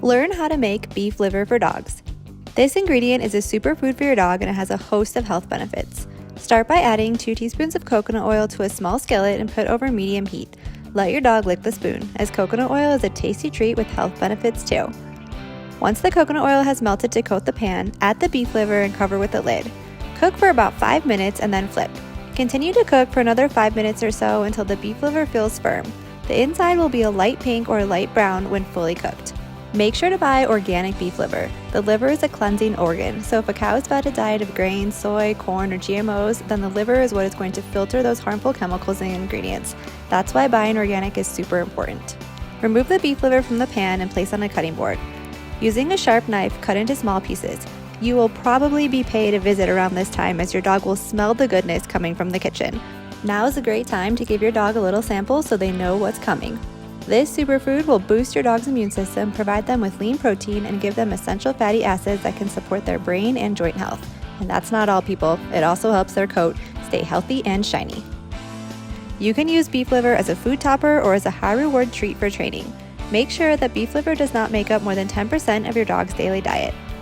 Learn how to make beef liver for dogs. This ingredient is a superfood for your dog and it has a host of health benefits. Start by adding 2 teaspoons of coconut oil to a small skillet and put over medium heat. Let your dog lick the spoon, as coconut oil is a tasty treat with health benefits too. Once the coconut oil has melted to coat the pan, add the beef liver and cover with a lid. Cook for about 5 minutes and then flip. Continue to cook for another 5 minutes or so until the beef liver feels firm. The inside will be a light pink or light brown when fully cooked. Make sure to buy organic beef liver. The liver is a cleansing organ, so if a cow is fed a diet of grains, soy, corn, or GMOs, then the liver is what is going to filter those harmful chemicals and ingredients. That's why buying organic is super important. Remove the beef liver from the pan and place on a cutting board. Using a sharp knife, cut into small pieces. You will probably be paid a visit around this time as your dog will smell the goodness coming from the kitchen. Now is a great time to give your dog a little sample so they know what's coming. This superfood will boost your dog's immune system, provide them with lean protein, and give them essential fatty acids that can support their brain and joint health. And that's not all, people. It also helps their coat stay healthy and shiny. You can use beef liver as a food topper or as a high-reward treat for training. Make sure that beef liver does not make up more than 10% of your dog's daily diet.